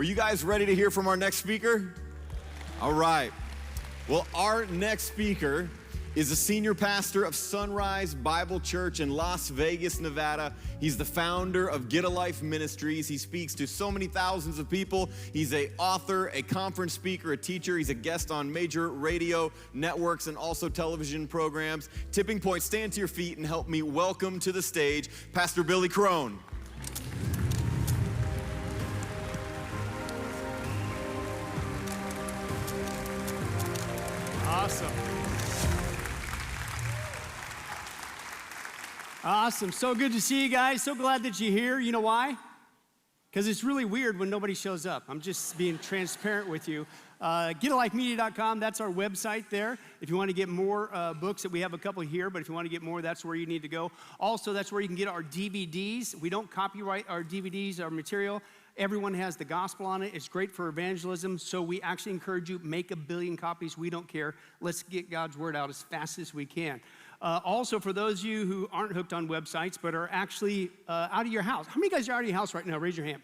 Were you guys ready to hear from our next speaker? All right. Well, our next speaker is a senior pastor of Sunrise Bible Church in Las Vegas, Nevada. He's the founder of Get a Life Ministries. He speaks to so many thousands of people. He's an author, a conference speaker, a teacher. He's a guest on major radio networks and also television programs. Tipping Point, stand to your feet and help me welcome to the stage Pastor Billy Crone. Awesome. Awesome. So good to see you guys. So glad that you're here. You know why? Because it's really weird when nobody shows up. I'm just being transparent with you. GetALifeMedia.com, that's our website there. If you want to get more books, that we have a couple here, but if you want to get more, that's where you need to go. Also, that's where you can get our DVDs. We don't copyright our DVDs, our material. Everyone has the gospel on it. It's great for evangelism, so we actually encourage you, make 1 billion copies. We don't care. Let's get God's word out as fast as we can. Also, for those of you who aren't hooked on websites but are actually out of your house. How many of you guys are out of your house right now? Raise your hand.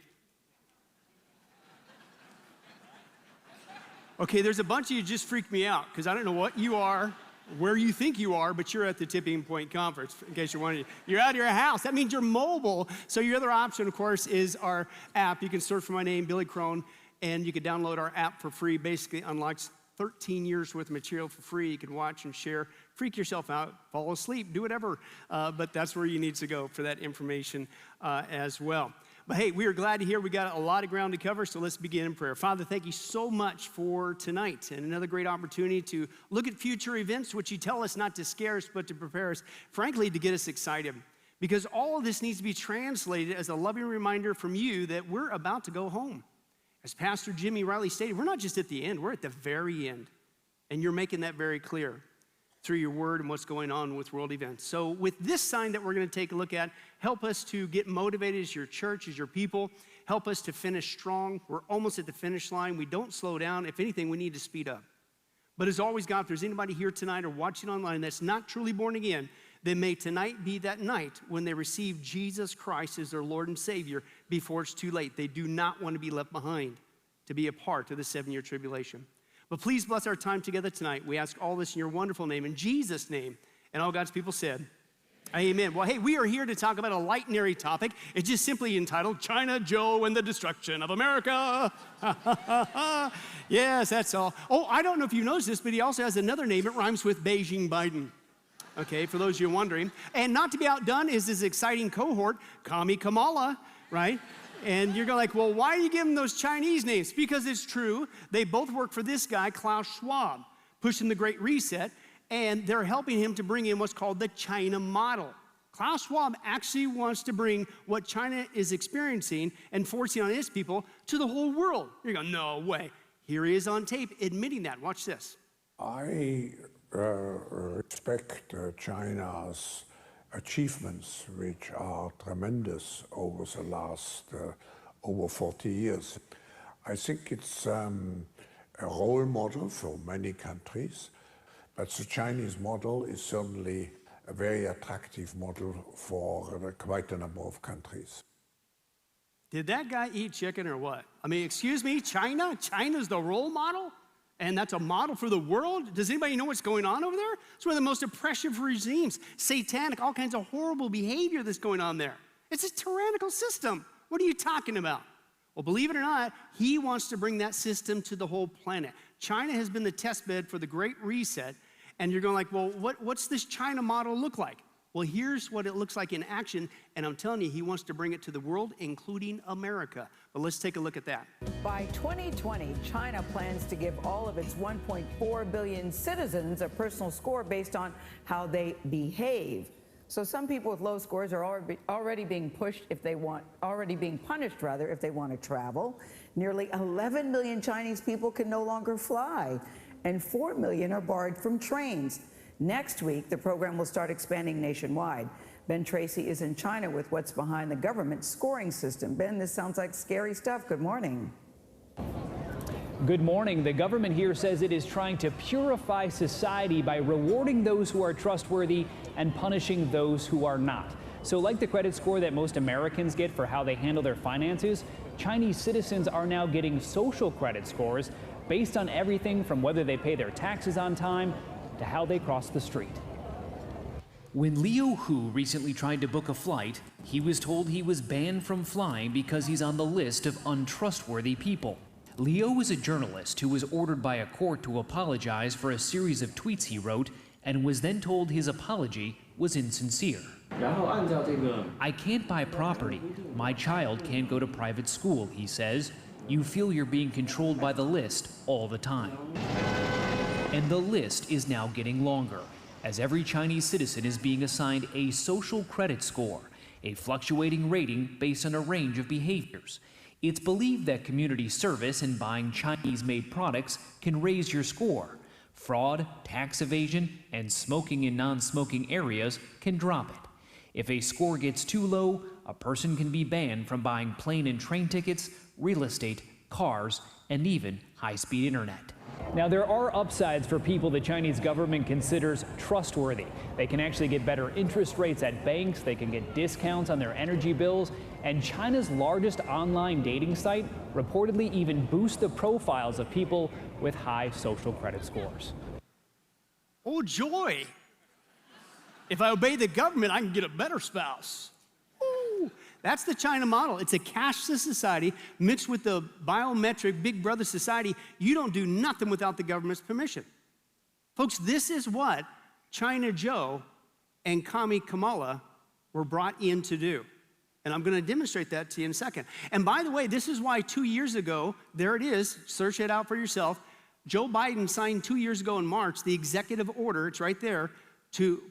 Okay, there's a bunch of you just freaked me out because I don't know what you are, where you think you are, but you're at the Tipping Point Conference, in case you're wondering. You're out of your house. That means you're mobile. So your other option, of course, is our app. You can search for my name, Billy Crone, and you can download our app for free. Basically unlocks 13 years worth of material for free. You can watch and share, freak yourself out, fall asleep, do whatever. But that's where you need to go for that information as well. But hey, we are glad to hear we got a lot of ground to cover, so let's begin in prayer. Father, thank you so much for tonight and another great opportunity to look at future events, which you tell us not to scare us, but to prepare us, frankly, to get us excited. Because all of this needs to be translated as a loving reminder from you that we're about to go home. As Pastor Jimmy Riley stated, we're not just at the end, we're at the very end. And you're making that very clear through your word and what's going on with world events. So with this sign that we're going to take a look at, help us to get motivated as your church, as your people. Help us to finish strong. We're almost at the finish line. We don't slow down. If anything, we need to speed up. But as always, God, if there's anybody here tonight or watching online that's not truly born again, then may tonight be that night when they receive Jesus Christ as their Lord and Savior before it's too late. They do not want to be left behind to be a part of the 7-year tribulation. But please bless our time together tonight. We ask all this in your wonderful name, in Jesus' name. And all God's people said, amen. Well, hey, we are here to talk about a light and airy topic. It's just simply entitled, China Joe and the Destruction of America. Yes, that's all. Oh, I don't know if you noticed this, but he also has another name. It rhymes with Beijing Biden. Okay, for those of you wondering. And not to be outdone is his exciting cohort, Kami Kamala, right? And you're going like, well, why do you give them those Chinese names? Because it's true. They both work for this guy, Klaus Schwab, pushing the Great Reset, and they're helping him to bring in what's called the China model. Klaus Schwab actually wants to bring what China is experiencing and forcing on its people to the whole world. You're going, no way. Here he is on tape admitting that. Watch this. I respect China's achievements, which are tremendous over the last over 40 years. I think it's a role model for many countries, but the Chinese model is certainly a very attractive model for quite a number of countries. Did that guy eat chicken or what? I mean, excuse me, China? China's the role model? And that's a model for the world? Does anybody know what's going on over there? It's one of the most oppressive regimes, satanic, all kinds of horrible behavior that's going on there. It's a tyrannical system. What are you talking about? Well, believe it or not, he wants to bring that system to the whole planet. China has been the test bed for the Great Reset, and you're going like, well, what's this China model look like? Well, here's what it looks like in action, and I'm telling you, he wants to bring it to the world, including America. But let's take a look at that. By 2020, China plans to give all of its 1.4 billion citizens a personal score based on how they behave. So some people with low scores are already being punished if they want to travel. Nearly 11 million Chinese people can no longer fly, and 4 million are barred from trains. Next week, the program will start expanding nationwide. Ben Tracy is in China with what's behind the government's scoring system. Ben, this sounds like scary stuff. Good morning. Good morning. The government here says it is trying to purify society by rewarding those who are trustworthy and punishing those who are not. So like the credit score that most Americans get for how they handle their finances, Chinese citizens are now getting social credit scores based on everything from whether they pay their taxes on time to how they cross the street. When Leo Hu recently tried to book a flight, he was told he was banned from flying because he's on the list of untrustworthy people. Leo is a journalist who was ordered by a court to apologize for a series of tweets he wrote and was then told his apology was insincere. I can't buy property. My child can't go to private school, he says. You feel you're being controlled by the list all the time. And the list is now getting longer, as every Chinese citizen is being assigned a social credit score, a fluctuating rating based on a range of behaviors. It's believed that community service and buying Chinese-made products can raise your score. Fraud, tax evasion, and smoking in non-smoking areas can drop it. If a score gets too low, a person can be banned from buying plane and train tickets, real estate, cars, and even high-speed internet. Now, there are upsides for people the Chinese government considers trustworthy. They can actually get better interest rates at banks, they can get discounts on their energy bills, and China's largest online dating site reportedly even boosts the profiles of people with high social credit scores. Oh, joy. If I obey the government, I can get a better spouse. Ooh, that's the China model. It's a cashless society mixed with the biometric Big Brother society. You don't do nothing without the government's permission. Folks, this is what China Joe and Commie Kamala were brought in to do. And I'm going to demonstrate that to you in a second. And by the way, this is why 2 years ago, there it is, search it out for yourself, Joe Biden signed 2 years ago in March the executive order, it's right there,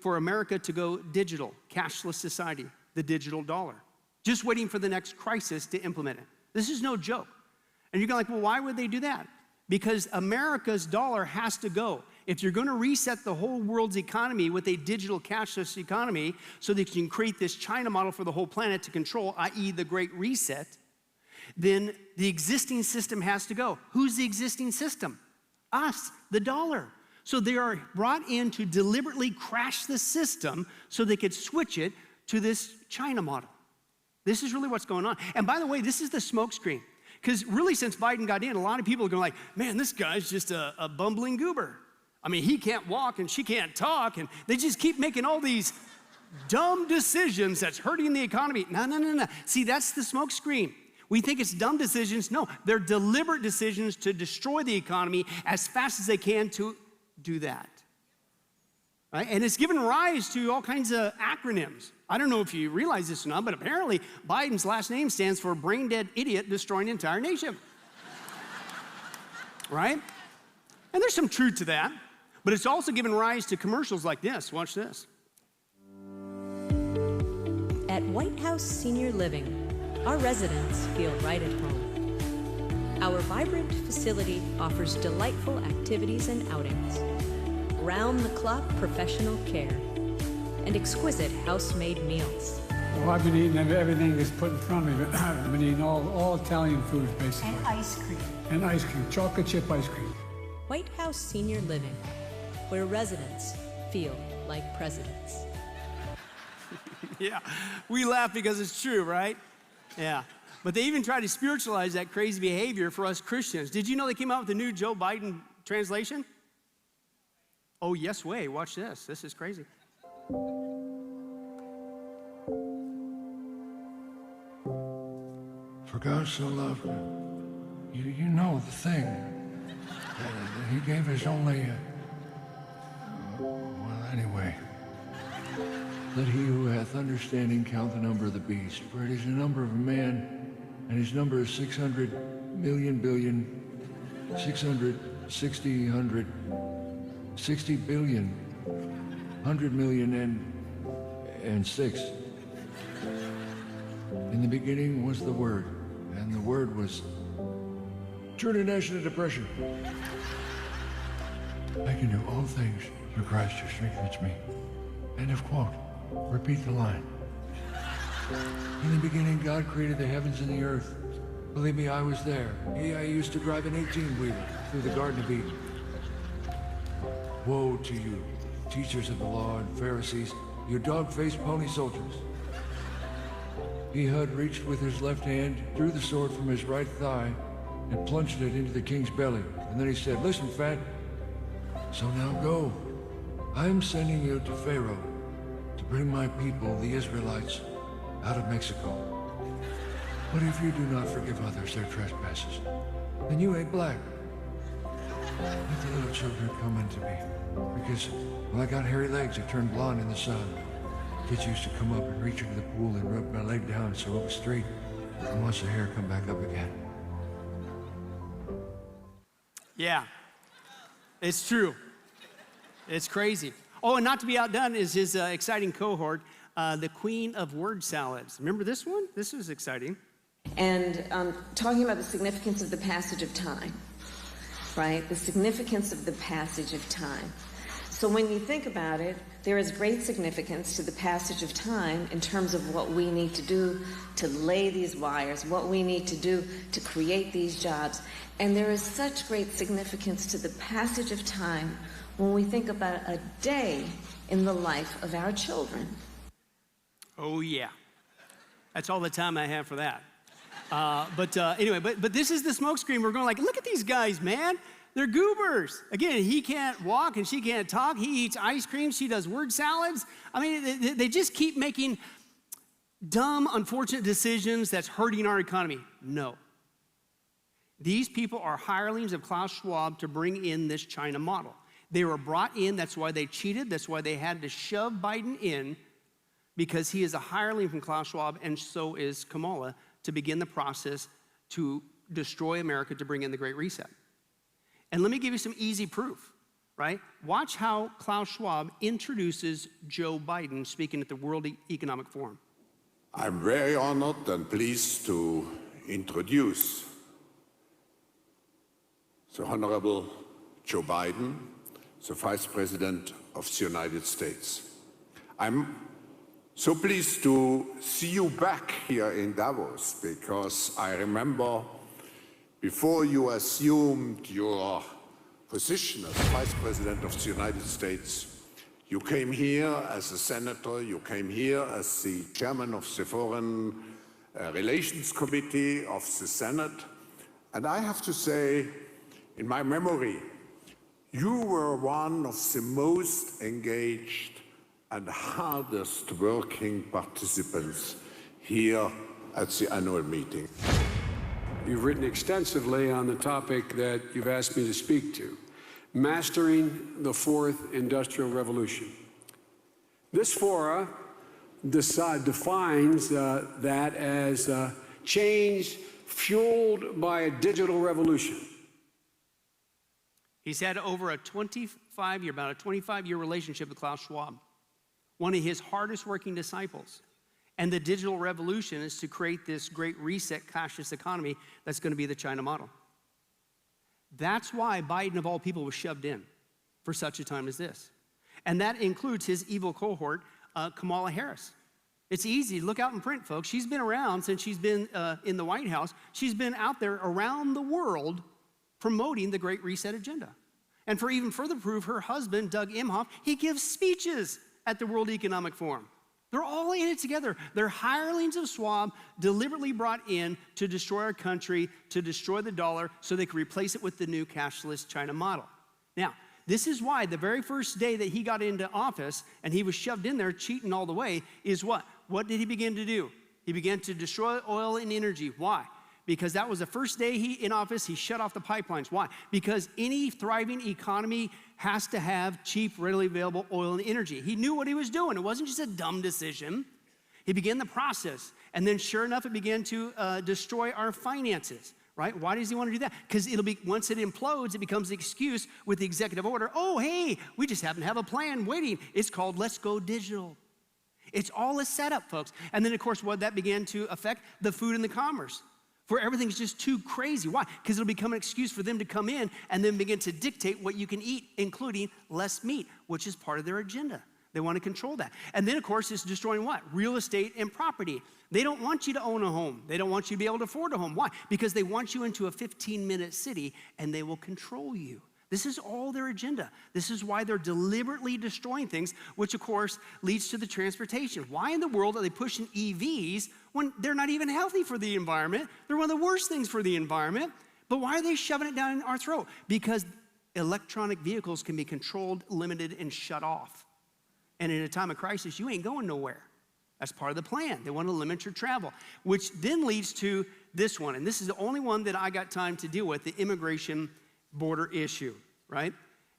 for America to go digital, cashless society, the digital dollar. Just waiting for the next crisis to implement it. This is no joke. And you're like, well, why would they do that? Because America's dollar has to go. If you're going to reset the whole world's economy with a digital cashless economy so that you can create this China model for the whole planet to control, i.e. the Great Reset, then the existing system has to go. Who's the existing system? Us, the dollar. So they are brought in to deliberately crash the system so they could switch it to this China model. This is really what's going on. And by the way, this is the smokescreen. Because really, since Biden got in, a lot of people are going like, man, this guy's just a bumbling goober. I mean, he can't walk and she can't talk, and they just keep making all these dumb decisions that's hurting the economy. No. See, that's the smokescreen. We think it's dumb decisions. No, they're deliberate decisions to destroy the economy as fast as they can to do that. Right? And it's given rise to all kinds of acronyms. I don't know if you realize this or not, but apparently Biden's last name stands for brain dead idiot destroying an entire nation. Right? And there's some truth to that, but it's also given rise to commercials like this. Watch this. At White House Senior Living, our residents feel right at home. Our vibrant facility offers delightful activities and outings, round-the-clock professional care, and exquisite house-made meals. Well, I've been eating everything that's put in front of me. I've been eating all Italian foods, basically. And ice cream. And ice cream, chocolate chip ice cream. White House Senior Living, where residents feel like presidents. Yeah, we laugh because it's true, right? Yeah. But they even try to spiritualize that crazy behavior for us Christians. Did you know they came out with the new Joe Biden translation? Oh, yes way. Watch this. This is crazy. For God so loved you know the thing. He gave his only, well, anyway. Let he who hath understanding count the number of the beast, for it is the number of a man, and his number is 600 million billion, 660 hundred, 60 billion, 100 million, and 6. In the beginning was the Word, and the Word was turn a nation into depression. I can do all things through Christ who strengthens me. End of quote. Repeat the line. In the beginning, God created the heavens and the earth. Believe me, I was there. I used to drive an 18-wheeler through the Garden of Eden. Woe to you, teachers of the law and Pharisees, you dog-faced pony soldiers. Ehud reached with his left hand, drew the sword from his right thigh, and plunged it into the king's belly. And then he said, "Listen, Fat, so now go. I am sending you to Pharaoh to bring my people, the Israelites, out of Mexico. But if you do not forgive others their trespasses, then you ain't black. Let the little children come unto me, because when I got hairy legs, I turned blonde in the sun. Kids used to come up and reach into the pool and rub my leg down so it was straight, and watch the hair come back up again." Yeah, it's true. It's crazy. Oh, and not to be outdone is his exciting cohort, the Queen of Word Salads. Remember this one? This was exciting. And talking about the significance of the passage of time, right? The significance of the passage of time. So when you think about it, there is great significance to the passage of time in terms of what we need to do to lay these wires, what we need to do to create these jobs. And there is such great significance to the passage of time when we think about a day in the life of our children. Oh, yeah. That's all the time I have for that. Anyway, this is the smoke screen. We're going like, look at these guys, man. They're goobers. Again, he can't walk and she can't talk. He eats ice cream. She does word salads. I mean, they just keep making dumb, unfortunate decisions that's hurting our economy. No. These people are hirelings of Klaus Schwab to bring in this China model. They were brought in. That's why they cheated. That's why they had to shove Biden in, because he is a hireling from Klaus Schwab, and so is Kamala, to begin the process to destroy America, to bring in the Great Reset. And let me give you some easy proof, right? Watch how Klaus Schwab introduces Joe Biden speaking at the World Economic Forum. I'm very honored and pleased to introduce the Honorable Joe Biden, the Vice President of the United States. I'm so pleased to see you back here in Davos, because I remember before you assumed your position as Vice President of the United States, you came here as a senator, you came here as the chairman of the Foreign Relations Committee of the Senate, and I have to say, in my memory, you were one of the most engaged and hardest working participants here at the annual meeting. You've written extensively on the topic that you've asked me to speak to, mastering the fourth industrial revolution. This fora defines that as change fueled by a digital revolution. He's had over a 25-year relationship with Klaus Schwab, one of his hardest working disciples. And the digital revolution is to create this great reset cashless economy that's going to be the China model. That's why Biden, of all people, was shoved in for such a time as this. And that includes his evil cohort, Kamala Harris. It's easy. Look out in print, folks. She's been around since she's been in the White House. She's been out there around the world promoting the Great Reset agenda. And for even further proof, her husband, Doug Emhoff, he gives speeches at the World Economic Forum. They're all in it together. They're hirelings of Schwab, deliberately brought in to destroy our country, to destroy the dollar, so they can replace it with the new cashless China model. Now, this is why the very first day that he got into office and he was shoved in there cheating all the way is what? What did he begin to do? He began to destroy oil and energy. Why? Because that was the first day in office, he shut off the pipelines. Why? Because any thriving economy has to have cheap, readily available oil and energy. He knew what he was doing. It wasn't just a dumb decision. He began the process. And then sure enough, it began to destroy our finances, right? Why does he want to do that? Because once it implodes, it becomes the excuse with the executive order. Oh, hey, we just happen to have a plan waiting. It's called Let's Go Digital. It's all a setup, folks. And then, of course, what that began to affect the food and the commerce. For everything's just too crazy. Why? Because it'll become an excuse for them to come in and then begin to dictate what you can eat, including less meat, which is part of their agenda. They want to control that. And then, of course, it's destroying what? Real estate and property. They don't want you to own a home. They don't want you to be able to afford a home. Why? Because they want you into a 15-minute city and they will control you. This is all their agenda. This is why they're deliberately destroying things, which, of course, leads to the transportation. Why in the world are they pushing EVs when they're not even healthy for the environment. They're one of the worst things for the environment. But why are they shoving it down our throat? Because electronic vehicles can be controlled, limited, and shut off. And in a time of crisis, you ain't going nowhere. That's part of the plan. They want to limit your travel, which then leads to this one. And this is the only one that I got time to deal with, the immigration border issue, right?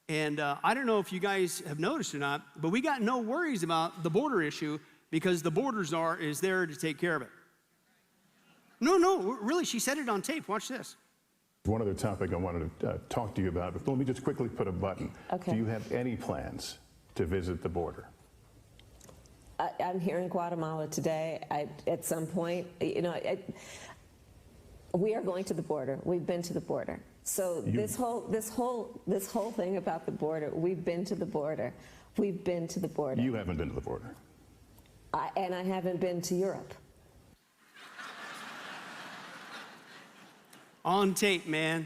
And I don't know if you guys have noticed or not, but we got no worries about the border issue because the border czar is there to take care of it. No, really, she said it on tape. Watch this. One other topic I wanted to talk to you about, but let me just quickly put a button. Okay. Do you have any plans to visit the border? I'm here in Guatemala today. At some point, you know, we are going to the border. We've been to the border. So this whole thing about the border, we've been to the border. We've been to the border. You haven't been to the border. And I haven't been to Europe. On tape, man,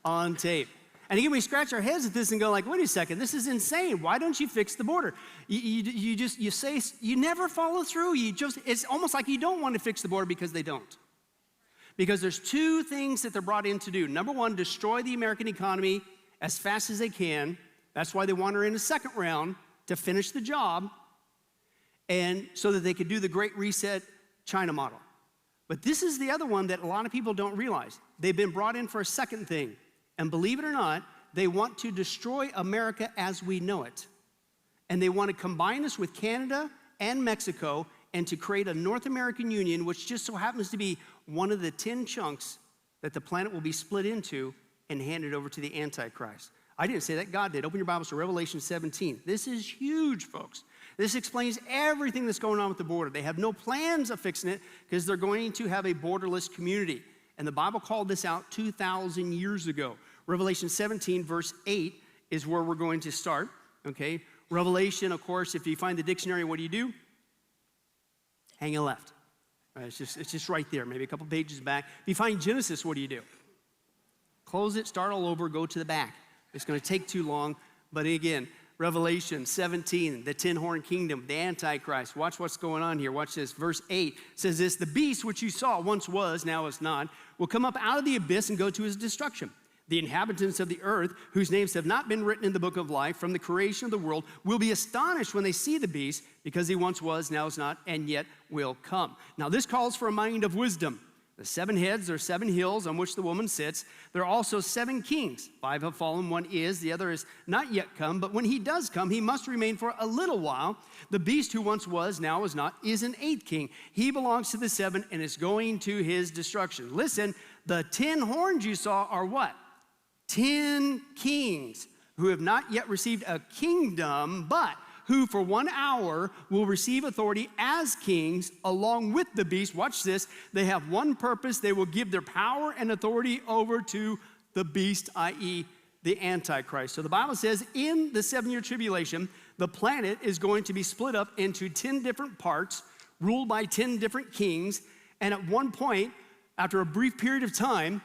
on tape. And again, we scratch our heads at this and go like, wait a second, this is insane. Why don't you fix the border? You say, you never follow through. It's almost like you don't want to fix the border because they don't. Because there's two things that they're brought in to do. Number one, destroy the American economy as fast as they can. That's why they want her in a second round to finish the job. And so that they could do the Great Reset China model. But this is the other one that a lot of people don't realize. They've been brought in for a second thing. And believe it or not, they want to destroy America as we know it. And they want to combine us with Canada and Mexico and to create a North American Union, which just so happens to be one of the 10 chunks that the planet will be split into and handed over to the Antichrist. I didn't say that, God did. Open your Bibles to Revelation 17. This is huge, folks. This explains everything that's going on with the border. They have no plans of fixing it because they're going to have a borderless community. And the Bible called this out 2,000 years ago. Revelation 17, verse 8 is where we're going to start, okay? Revelation, of course, if you find the dictionary, what do? Hang a left. Right, it's just right there, maybe a couple pages back. If you find Genesis, what do? Close it, start all over, go to the back. It's going to take too long, but again, Revelation 17, the 10-horn kingdom, the Antichrist. Watch what's going on here. Watch this. Verse 8 says this, the beast which you saw once was, now is not, will come up out of the abyss and go to his destruction. The inhabitants of the earth, whose names have not been written in the book of life from the creation of the world, will be astonished when they see the beast, because he once was, now is not, and yet will come. Now this calls for a mind of wisdom. The 7 heads are 7 hills on which the woman sits. There are also 7 kings. 5 have fallen, 1 is, the other is not yet come. But when he does come, he must remain for a little while. The beast who once was, now is not, is an 8th king. He belongs to the 7 and is going to his destruction. Listen, the 10 horns you saw are what? 10 kings who have not yet received a kingdom, but who for 1 hour will receive authority as kings along with the beast. Watch this. They have one purpose. They will give their power and authority over to the beast, i.e. the Antichrist. So the Bible says in the 7-year tribulation, the planet is going to be split up into 10 different parts, ruled by 10 different kings. And at one point, after a brief period of time,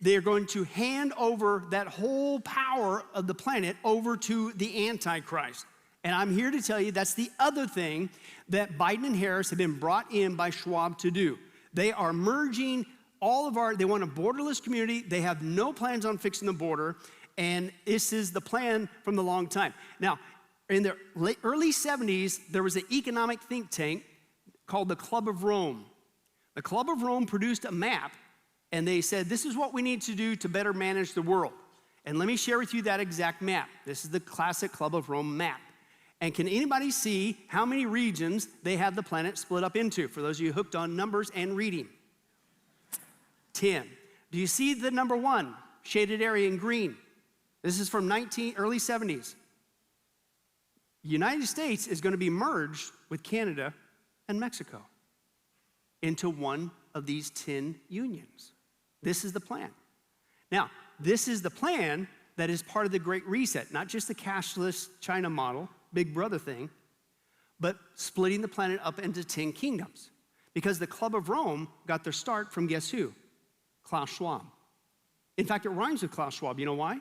they are going to hand over that whole power of the planet over to the Antichrist. And I'm here to tell you that's the other thing that Biden and Harris have been brought in by Schwab to do. They are merging they want a borderless community. They have no plans on fixing the border. And this is the plan from the long time. Now, in the early 70s, there was an economic think tank called the Club of Rome. The Club of Rome produced a map, and they said, this is what we need to do to better manage the world. And let me share with you that exact map. This is the classic Club of Rome map. And can anybody see how many regions they have the planet split up into? For those of you hooked on numbers and reading. 10. Do you see the number 1 shaded area in green? This is from early 70s. The United States is going to be merged with Canada and Mexico into one of these 10 unions. This is the plan. Now, this is the plan that is part of the Great Reset, not just the cashless China model, Big Brother thing, but splitting the planet up into 10 kingdoms. Because the Club of Rome got their start from guess who? Klaus Schwab. In fact, it rhymes with Klaus Schwab. You know why?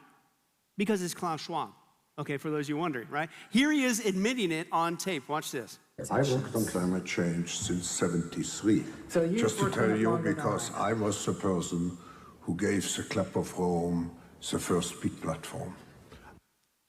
Because it's Klaus Schwab. Okay, for those of you wondering, right? Here he is admitting it on tape. Watch this. I worked on climate change since '73. So you just to worked on tell it you, longer than because I was the person who gave the Club of Rome the first big platform.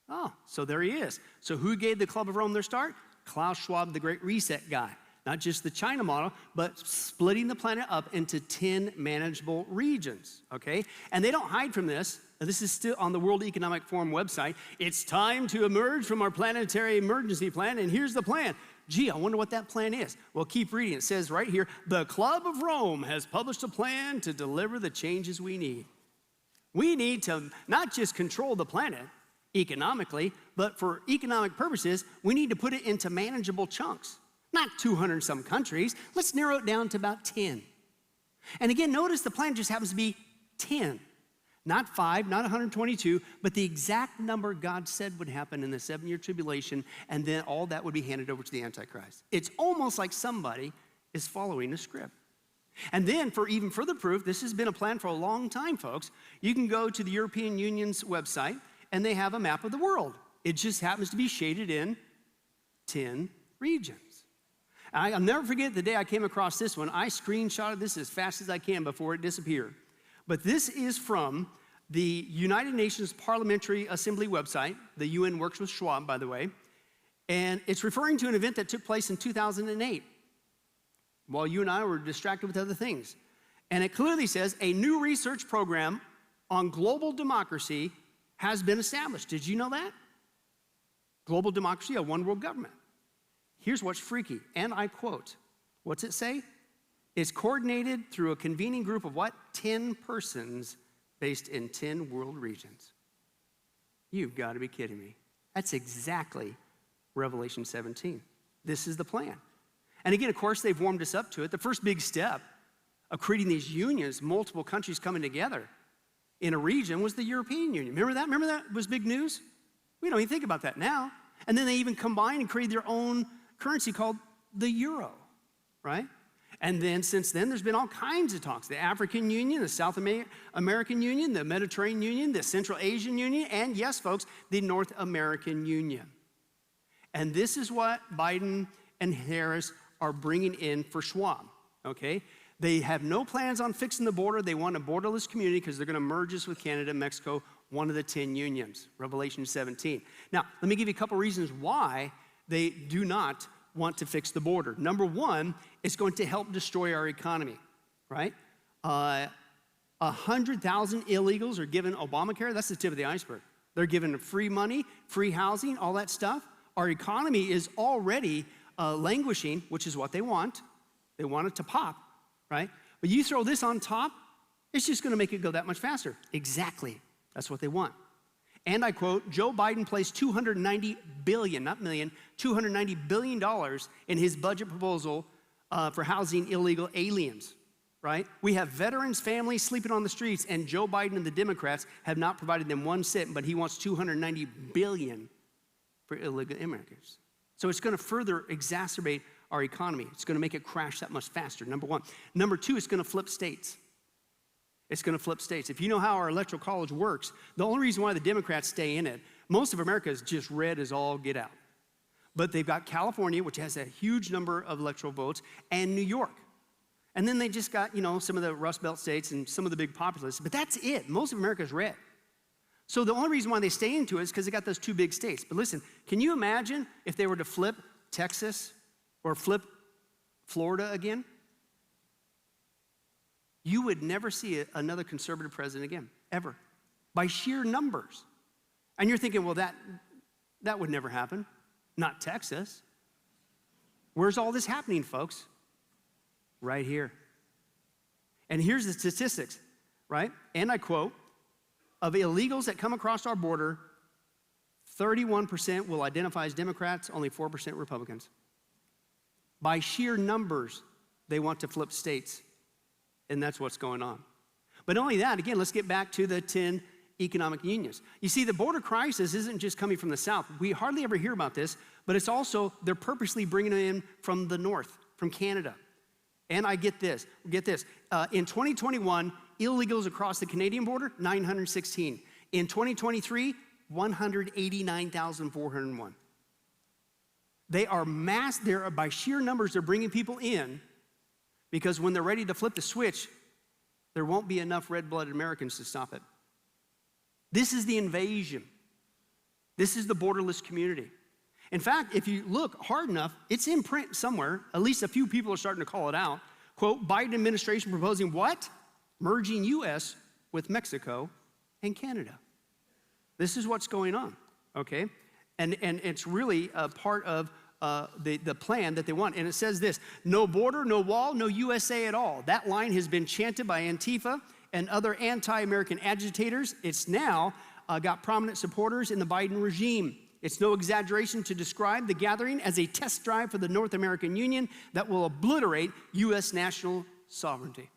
Oh, so there he is. So who gave the Club of Rome their start? Klaus Schwab, the Great Reset guy. Not just the China model, but splitting the planet up into 10 manageable regions, okay? And they don't hide from this. This is still on the World Economic Forum website. It's time to emerge from our planetary emergency plan, and here's the plan. Gee, I wonder what that plan is. Well, keep reading. It says right here, the Club of Rome has published a plan to deliver the changes we need. We need to not just control the planet economically, but for economic purposes, we need to put it into manageable chunks. Not 200 some countries. Let's narrow it down to about 10. And again, notice the plan just happens to be 10. Not 5, not 122, but the exact number God said would happen in the 7-year tribulation, and then all that would be handed over to the Antichrist. It's almost like somebody is following a script. And then for even further proof, this has been a plan for a long time, folks. You can go to the European Union's website, and they have a map of the world. It just happens to be shaded in 10 regions. I'll never forget the day I came across this one. I screenshotted this as fast as I can before it disappeared. But this is from the United Nations Parliamentary Assembly website. The UN works with Schwab, by the way. And it's referring to an event that took place in 2008 while you and I were distracted with other things. And it clearly says a new research program on global democracy has been established. Did you know that? Global democracy, a one world government. Here's what's freaky, and I quote, what's it say? It's coordinated through a convening group of what? 10 persons based in 10 world regions. You've got to be kidding me. That's exactly Revelation 17. This is the plan. And again, of course, they've warmed us up to it. The first big step of creating these unions, multiple countries coming together in a region, was the European Union. Remember that? Remember that was big news? We don't even think about that now. And then they even combined and created their own currency called the euro, right? And then since then, there's been all kinds of talks. The African Union, the South American Union, the Mediterranean Union, the Central Asian Union, and yes, folks, the North American Union. And this is what Biden and Harris are bringing in for Schwab, okay? They have no plans on fixing the border. They want a borderless community because they're going to merge us with Canada, Mexico, one of the 10 unions, Revelation 17. Now, let me give you a couple reasons why they do not want to fix the border. Number one, it's going to help destroy our economy, right? 100,000 illegals are given Obamacare. That's the tip of the iceberg. They're given free money, free housing, all that stuff. Our economy is already languishing, which is what they want. They want it to pop, right? But you throw this on top, it's just going to make it go that much faster. Exactly. That's what they want. And I quote, Joe Biden placed $290 billion, not million, $290 billion in his budget proposal for housing illegal aliens, right? We have veterans' families sleeping on the streets, and Joe Biden and the Democrats have not provided them 1 cent, but he wants $290 billion for illegal immigrants. So it's going to further exacerbate our economy. It's going to make it crash that much faster, number one. Number two, it's going to flip states. It's going to flip states. If you know how our electoral college works, the only reason why the Democrats stay in it, most of America is just red as all get out. But they've got California, which has a huge number of electoral votes, and New York. And then they just got, some of the Rust Belt states and some of the big populists, but that's it. Most of America is red. So the only reason why they stay into it is because they got those 2 big states. But listen, can you imagine if they were to flip Texas or flip Florida again? You would never see another conservative president again, ever, by sheer numbers. And you're thinking, well, that would never happen. Not Texas. Where's all this happening, folks? Right here. And here's the statistics, right? And I quote, of illegals that come across our border, 31% will identify as Democrats, only 4% Republicans. By sheer numbers, they want to flip states. And that's what's going on. But not only that, again, let's get back to the 10 economic unions. You see, the border crisis isn't just coming from the south. We hardly ever hear about this, but it's also, they're purposely bringing it in from the north, from Canada. And I get this. In 2021, illegals across the Canadian border, 916. In 2023, 189,401. They are by sheer numbers, they're bringing people in because when they're ready to flip the switch, there won't be enough red-blooded Americans to stop it. This is the invasion. This is the borderless community. In fact, if you look hard enough, it's in print somewhere. At least a few people are starting to call it out. Quote, Biden administration proposing what? Merging U.S. with Mexico and Canada. This is what's going on, okay? And it's really a part of the plan that they want. And it says this, no border, no wall, no USA at all. That line has been chanted by Antifa and other anti-American agitators. It's now got prominent supporters in the Biden regime. It's no exaggeration to describe the gathering as a test drive for the North American Union that will obliterate U.S. national sovereignty.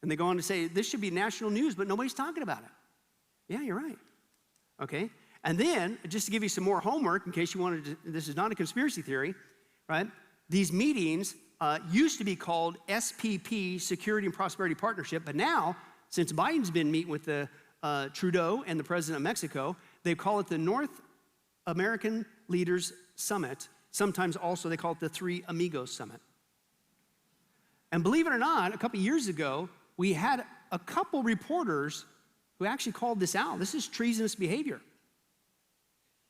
And they go on to say, this should be national news, but nobody's talking about it. Yeah, you're right. Okay? And then, just to give you some more homework, in case you wanted to, this is not a conspiracy theory, right? These meetings used to be called SPP, Security and Prosperity Partnership, but now, since Biden's been meeting with the Trudeau and the President of Mexico, they call it the North American Leaders Summit. Sometimes also they call it the Three Amigos Summit. And believe it or not, a couple years ago, we had a couple reporters who actually called this out. This is treasonous behavior.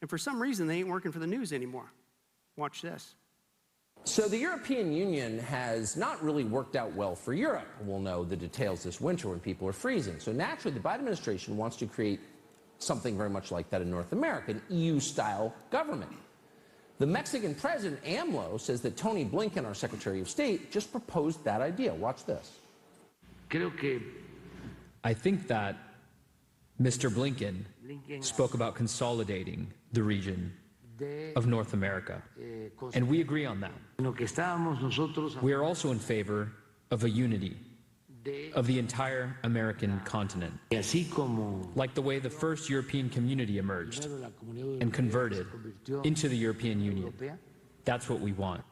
And for some reason, they ain't working for the news anymore. Watch this. So the European Union has not really worked out well for Europe. We'll know the details this winter when people are freezing. So naturally, the Biden administration wants to create something very much like that in North America, an EU-style government. The Mexican president, AMLO, says that Tony Blinken, our Secretary of State, just proposed that idea. Watch this. I think that Mr. Blinken spoke about consolidating the region of North America, and we agree on that. We are also in favor of a unity of the entire American continent, like the way the first European community emerged and converted into the European Union. That's what we want.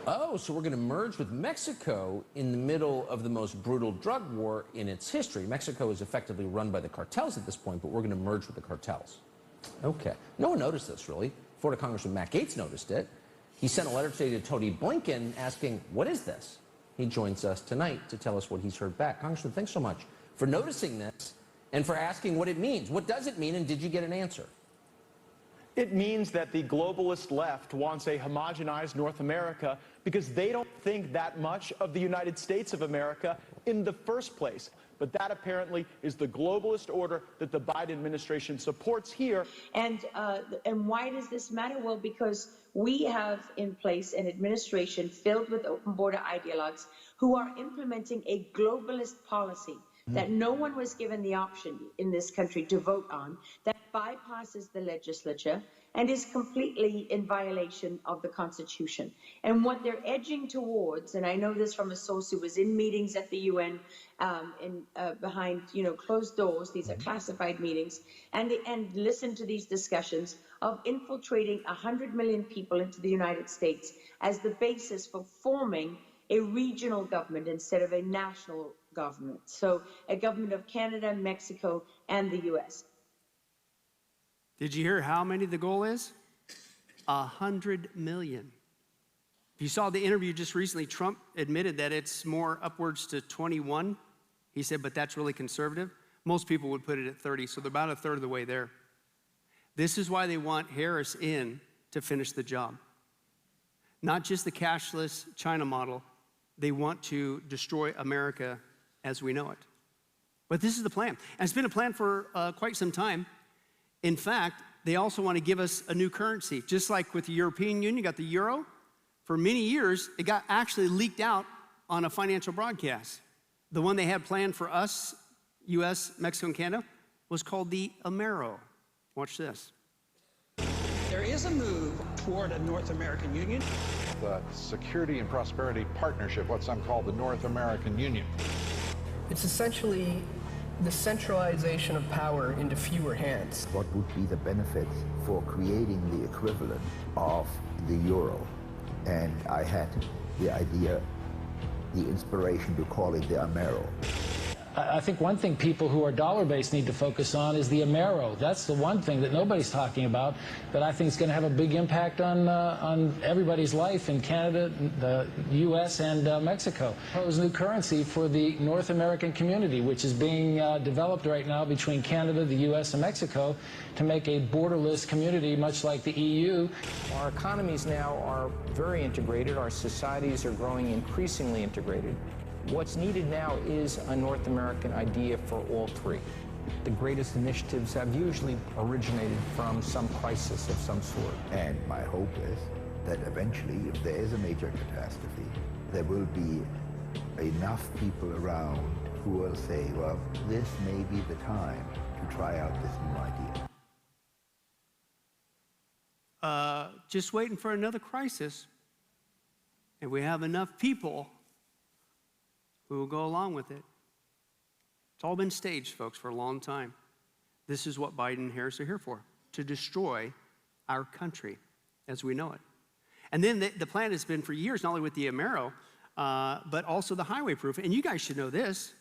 Oh, so we're going to merge with Mexico in the middle of the most brutal drug war in its history. Mexico is effectively run by the cartels at this point, but we're going to merge with the cartels. Okay. No one noticed this, really. Florida Congressman Matt Gaetz noticed it. He sent a letter today to Tony Blinken asking, what is this? He joins us tonight to tell us what he's heard back. Congressman, thanks so much for noticing this and for asking what it means. What does it mean, and did you get an answer? It means that the globalist left wants a homogenized North America because they don't think that much of the United States of America in the first place. But that apparently is the globalist order that the Biden administration supports here. And why does this matter? Well, because we have in place an administration filled with open border ideologues who are implementing a globalist policy that no one was given the option in this country to vote on, that bypasses the legislature and is completely in violation of the Constitution. And what they're edging towards, and I know this from a source who was in meetings at the UN behind closed doors, these are classified meetings, and listen to these discussions of infiltrating 100 million people into the United States as the basis for forming a regional government instead of a national government. So a government of Canada, Mexico, and the U.S. Did you hear how many the goal is? 100 million. If you saw the interview just recently, Trump admitted that it's more upwards to 21. He said, but that's really conservative. Most people would put it at 30, so they're about a third of the way there. This is why they want Harris in to finish the job. Not just the cashless China model. They want to destroy America as we know it. But this is the plan. And it's been a plan for quite some time. In fact, they also want to give us a new currency. Just like with the European Union, you got the euro. For many years, it got actually leaked out on a financial broadcast. The one they had planned for us, US, Mexico, and Canada, was called the Amero. Watch this. There is a move toward a North American Union. The Security and Prosperity Partnership, what some call the North American Union. It's essentially the centralization of power into fewer hands. What would be the benefit for creating the equivalent of the euro? And I had the idea, the inspiration to call it the Amero. I think one thing people who are dollar-based need to focus on is the Amero. That's the one thing that nobody's talking about that I think is going to have a big impact on everybody's life in Canada, the U.S., and Mexico. Propose new currency for the North American community, which is being developed right now between Canada, the U.S., and Mexico to make a borderless community, much like the EU. Our economies now are very integrated. Our societies are growing increasingly integrated. What's needed now is a North American idea for all three. The greatest initiatives have usually originated from some crisis of some sort. And my hope is that eventually, if there is a major catastrophe, there will be enough people around who will say, well, this may be the time to try out this new idea. Just waiting for another crisis, and we have enough people who will go along with it. It's all been staged, folks, for a long time. This is what Biden and Harris are here for, to destroy our country as we know it. And then the plan has been for years, not only with the Amero, but also the highway proof. And you guys should know this.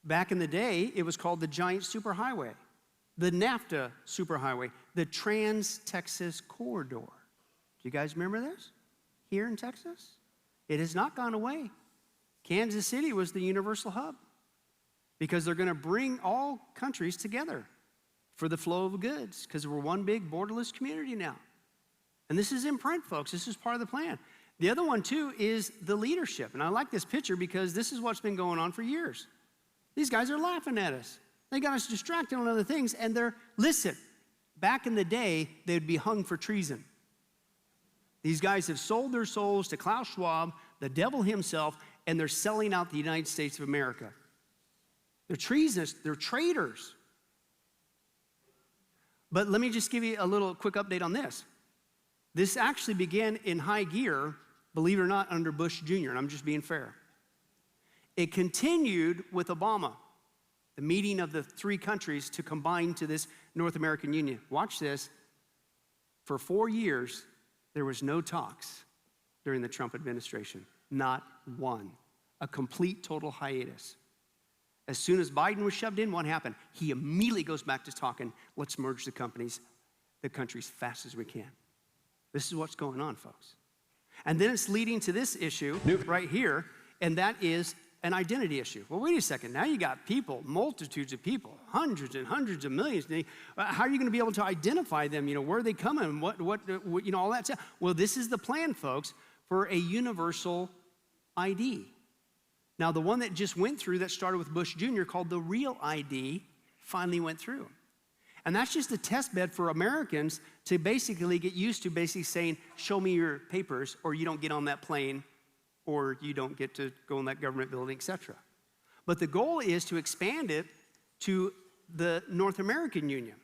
Back in the day, it was called the Giant Superhighway, the NAFTA Superhighway, the Trans-Texas Corridor. Do you guys remember this here in Texas? It has not gone away. Kansas City was the universal hub because they're going to bring all countries together for the flow of goods because we're one big borderless community now. And this is in print, folks. This is part of the plan. The other one, too, is the leadership. And I like this picture because this is what's been going on for years. These guys are laughing at us. They got us distracted on other things, and listen, back in the day, they'd be hung for treason. These guys have sold their souls to Klaus Schwab, the devil himself, and they're selling out the United States of America. They're treasonous, they're traitors. But let me just give you a little quick update on this. This actually began in high gear, believe it or not, under Bush Jr., and I'm just being fair. It continued with Obama, the meeting of the three countries to combine to this North American Union. Watch this. For 4 years, there was no talks during the Trump administration. Not one. A complete, total hiatus. As soon as Biden was shoved in, what happened? He immediately goes back to talking, let's merge the countries fast as we can. This is what's going on, folks. And then it's leading to this issue right here, and that is an identity issue. Well, wait a second. Now you got people, multitudes of people, hundreds and hundreds of millions. How are you going to be able to identify them? You know, where are they coming? What you know, all that stuff. Well, this is the plan, folks, for a universal ID. Now, the one that just went through that started with Bush Jr. called the Real ID finally went through. And that's just a test bed for Americans to basically get used to basically saying, show me your papers or you don't get on that plane or you don't get to go in that government building, etc. But the goal is to expand it to the North American Union.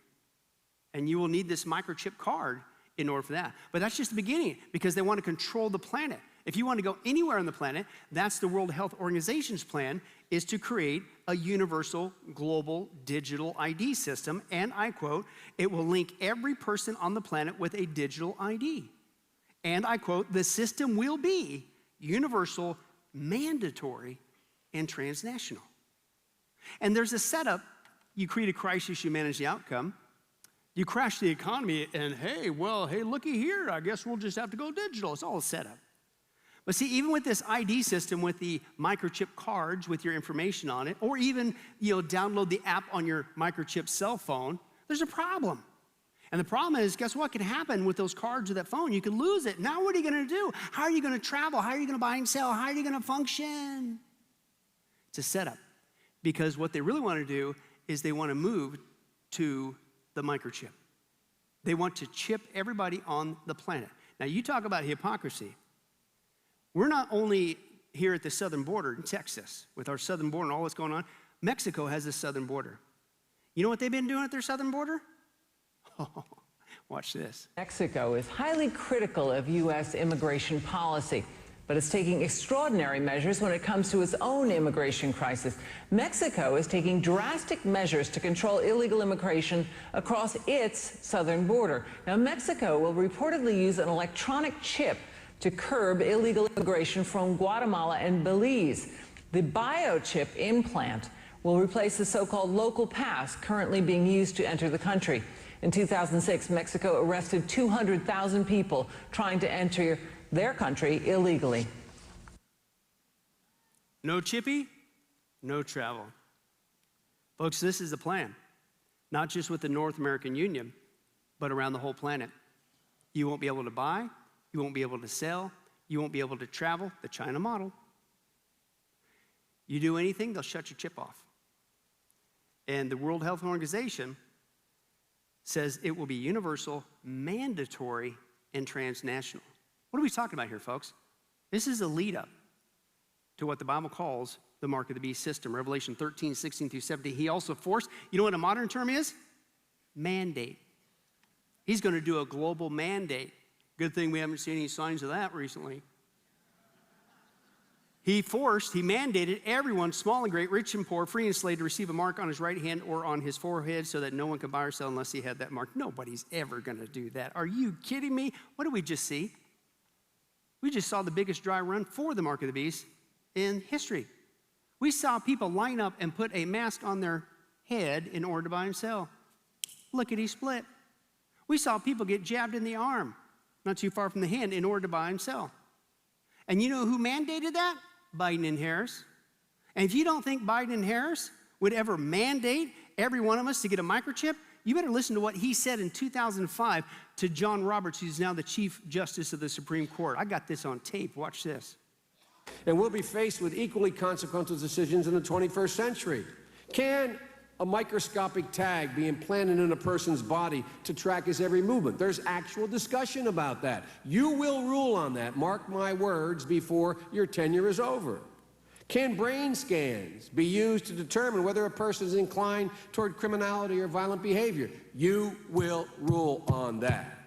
And you will need this microchip card in order for that. But that's just the beginning because they want to control the planet. If you want to go anywhere on the planet, that's the World Health Organization's plan, is to create a universal global digital ID system. And I quote, it will link every person on the planet with a digital ID. And I quote, the system will be universal, mandatory, and transnational. And there's a setup. You create a crisis, you manage the outcome. You crash the economy, and hey, looky here, I guess we'll just have to go digital. It's all a setup. But see, even with this ID system, with the microchip cards with your information on it, or even download the app on your microchip cell phone, there's a problem. And the problem is, guess what can happen with those cards or that phone? You can lose it. Now what are you going to do? How are you going to travel? How are you going to buy and sell? How are you going to function? It's a setup. Because what they really want to do is they want to move to the microchip. They want to chip everybody on the planet. Now, you talk about hypocrisy. We're not only here at the southern border in Texas with our southern border and all that's going on. Mexico has a southern border. You know what they've been doing at their southern border? Oh, watch this. Mexico is highly critical of U.S. immigration policy, but it's taking extraordinary measures when it comes to its own immigration crisis. Mexico is taking drastic measures to control illegal immigration across its southern border. Now, Mexico will reportedly use an electronic chip to curb illegal immigration from Guatemala and Belize. The biochip implant will replace the so-called local pass currently being used to enter the country. In 2006, Mexico arrested 200,000 people trying to enter their country illegally. No chippy, no travel. Folks, this is the plan, not just with the North American Union, but around the whole planet. You won't be able to buy, you won't be able to sell, you won't be able to travel, the China model. You do anything, they'll shut your chip off. And the World Health Organization says it will be universal, mandatory, and transnational. What are we talking about here, folks? This is a lead up to what the Bible calls the mark of the beast system, Revelation 13, 16 through 17. He also forced, you know what a modern term is? Mandate. He's going to do a global mandate. Good thing we haven't seen any signs of that recently. He mandated everyone, small and great, rich and poor, free and slave, to receive a mark on his right hand or on his forehead so that no one could buy or sell unless he had that mark. Nobody's ever going to do that. Are you kidding me? What did we just see? We just saw the biggest dry run for the mark of the beast in history. We saw people line up and put a mask on their head in order to buy and sell. Lickety split. We saw people get jabbed in the arm, not too far from the hand, in order to buy and sell. And you know who mandated that? Biden and Harris. And if you don't think Biden and Harris would ever mandate every one of us to get a microchip, you better listen to what he said in 2005 to John Roberts, who's now the Chief Justice of the Supreme Court. I got this on tape. Watch this. And we'll be faced with equally consequential decisions in the 21st century. Can a microscopic tag be implanted in a person's body to track his every movement? There's actual discussion about that. You will rule on that, mark my words, before your tenure is over. Can brain scans be used to determine whether a person is inclined toward criminality or violent behavior? You will rule on that.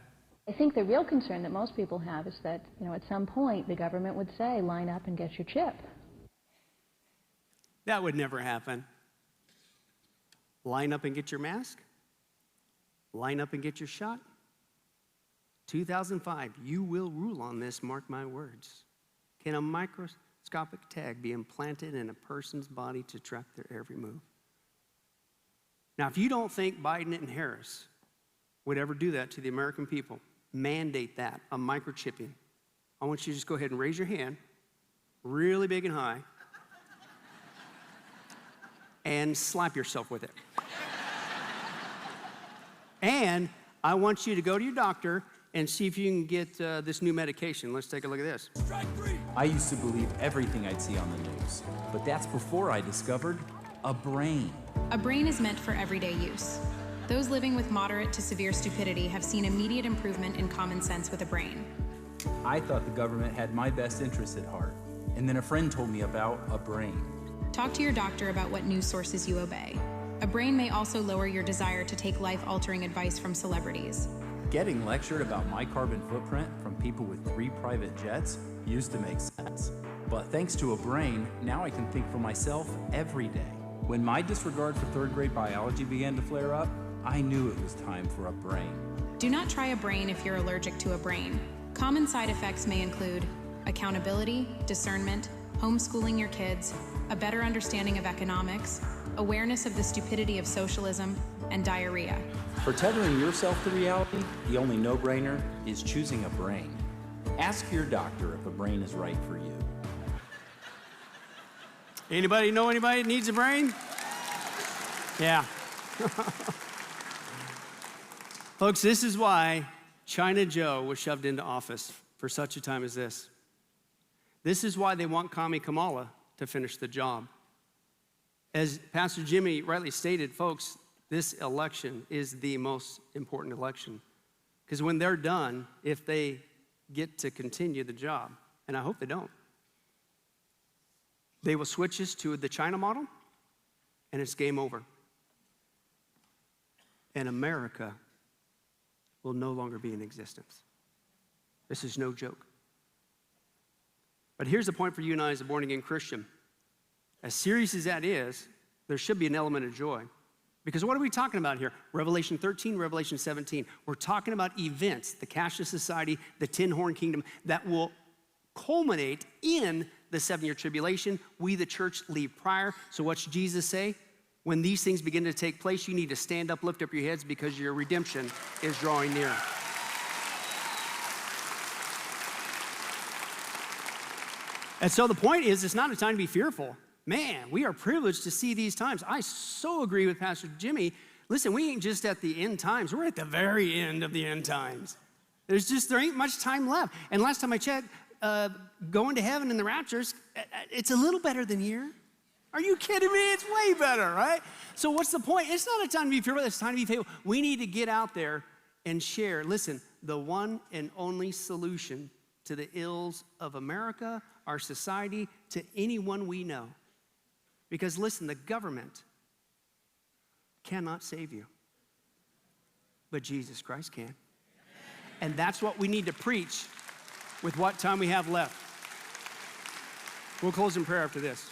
I think the real concern that most people have is that, at some point the government would say, line up and get your chip. That would never happen. Line up and get your mask. Line up and get your shot. 2005, you will rule on this, mark my words. Can a microscopic tag be implanted in a person's body to track their every move? Now, if you don't think Biden and Harris would ever do that to the American people, mandate that, a microchipping, I want you to just go ahead and raise your hand, really big and high, and slap yourself with it. And I want you to go to your doctor and see if you can get this new medication. Let's take a look at this. I used to believe everything I'd see on the news, but that's before I discovered a brain. A brain is meant for everyday use. Those living with moderate to severe stupidity have seen immediate improvement in common sense with a brain. I thought the government had my best interests at heart, and then a friend told me about a brain. Talk to your doctor about what news sources you obey. A brain may also lower your desire to take life-altering advice from celebrities. Getting lectured about my carbon footprint from people with 3 private jets used to make sense. But thanks to a brain, now I can think for myself every day. When my disregard for 3rd grade biology began to flare up, I knew it was time for a brain. Do not try a brain if you're allergic to a brain. Common side effects may include accountability, discernment, homeschooling your kids, a better understanding of economics, awareness of the stupidity of socialism, and diarrhea. For tethering yourself to reality, the only no-brainer is choosing a brain. Ask your doctor if a brain is right for you. Anybody know anybody that needs a brain? Yeah. Folks, this is why China Joe was shoved into office for such a time as this. This is why they want Kami Kamala to finish the job. As Pastor Jimmy rightly stated, folks, this election is the most important election. Because when they're done, if they get to continue the job, and I hope they don't, they will switch us to the China model, and it's game over. And America will no longer be in existence. This is no joke. But here's the point for you and I as a born-again Christian. As serious as that is, there should be an element of joy. Because what are we talking about here? Revelation 13, Revelation 17. We're talking about events, the cashless society, the 10-horn kingdom, that will culminate in the 7-year tribulation. We, the church, leave prior. So what's Jesus say? When these things begin to take place, you need to stand up, lift up your heads, because your redemption is drawing near. And so the point is, it's not a time to be fearful. Man, we are privileged to see these times. I so agree with Pastor Jimmy. Listen, we ain't just at the end times. We're at the very end of the end times. There ain't much time left. And last time I checked, going to heaven in the raptures, it's a little better than here. Are you kidding me? It's way better, right? So what's the point? It's not a time to be fearful. It's a time to be faithful. We need to get out there and share. Listen, the one and only solution to the ills of America, our society, to anyone we know. Because listen, the government cannot save you, but Jesus Christ can. And that's what we need to preach with what time we have left. We'll close in prayer after this.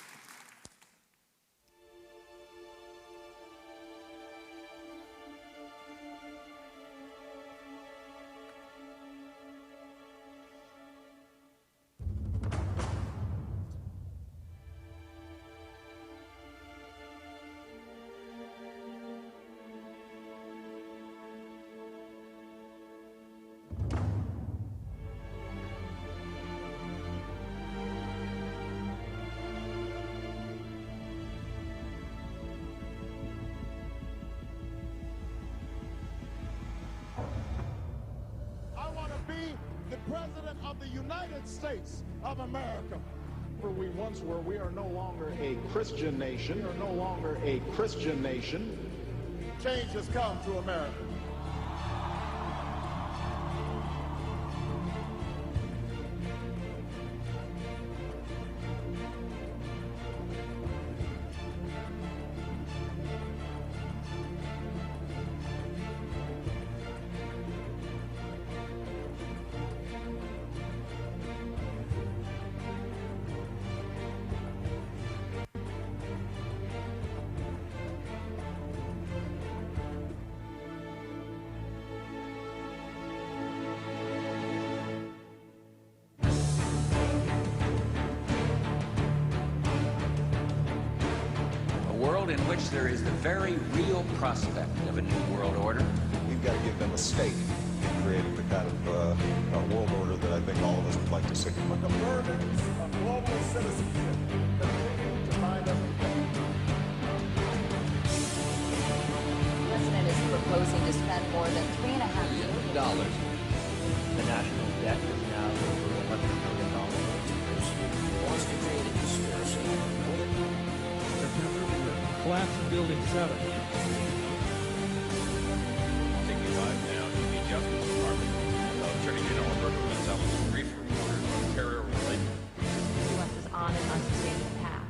President of the United States of America. For we once were, we are no longer a Christian nation, or no longer a Christian nation. Change has come to America. In which there is the very real prospect of a new world order. We've got to give them a stake in creating the kind of world order that I think all of us would like to see. But the burdens of global citizenship continue to bind us together. The president is proposing to spend more than $3.5 billion. The national debt is now over $11 billion. Wants to create a conspiracy. Collapse of Building 7. Taking live now to the Justice Department. Attorney General Roberto Gonzalez brief reporters on terror-related. The U.S. is on an unsustainable path.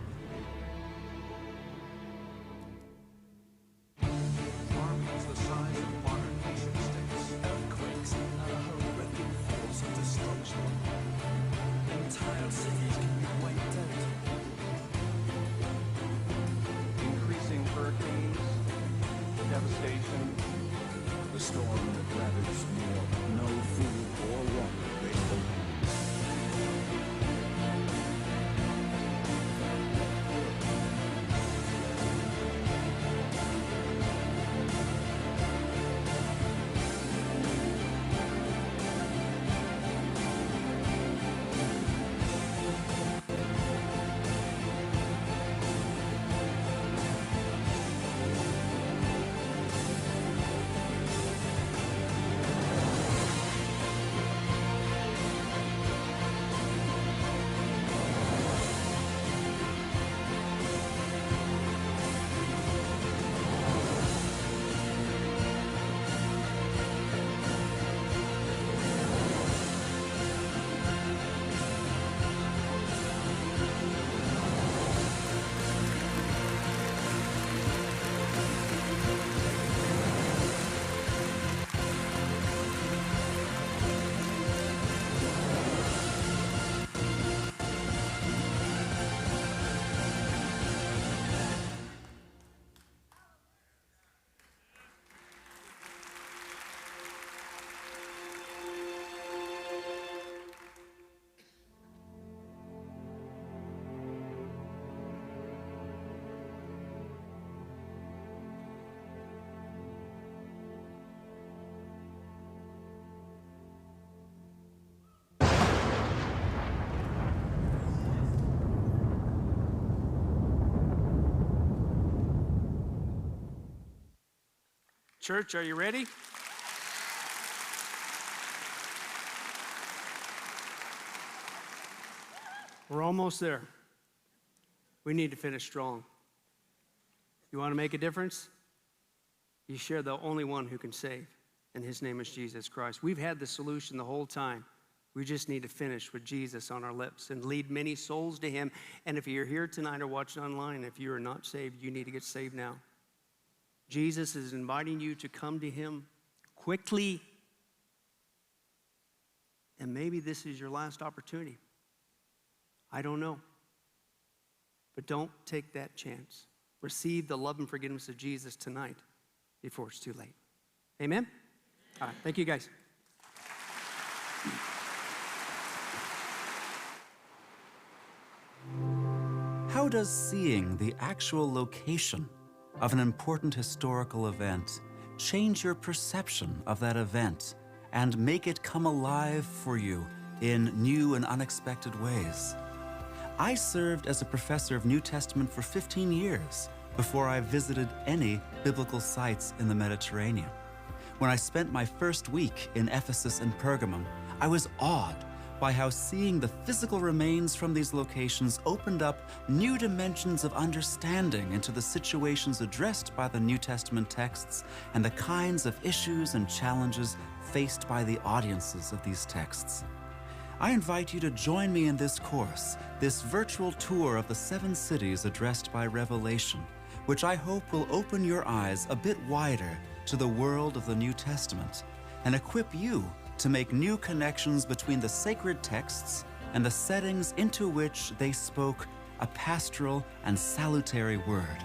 Armies the size of modern nation-states, earthquakes, and a horrific force of destruction. Entire cities can be wiped out. Hurricanes, devastation. The storm that ravaged New York. No food or water available. Church, are you ready? We're almost there. We need to finish strong. You want to make a difference? You share the only one who can save, and his name is Jesus Christ. We've had the solution the whole time. We just need to finish with Jesus on our lips and lead many souls to him. And if you're here tonight or watching online, if you are not saved, you need to get saved now. Jesus is inviting you to come to him quickly. And maybe this is your last opportunity. I don't know. But don't take that chance. Receive the love and forgiveness of Jesus tonight before it's too late. Amen? All right, thank you guys. How does seeing the actual location of an important historical event change your perception of that event and make it come alive for you in new and unexpected ways? I served as a professor of New Testament for 15 years before I visited any biblical sites in the Mediterranean. When I spent my first week in Ephesus and Pergamum, I was awed by how seeing the physical remains from these locations opened up new dimensions of understanding into the situations addressed by the New Testament texts and the kinds of issues and challenges faced by the audiences of these texts. I invite you to join me in this course, this virtual tour of the 7 cities addressed by Revelation, which I hope will open your eyes a bit wider to the world of the New Testament and equip you to make new connections between the sacred texts and the settings into which they spoke a pastoral and salutary word.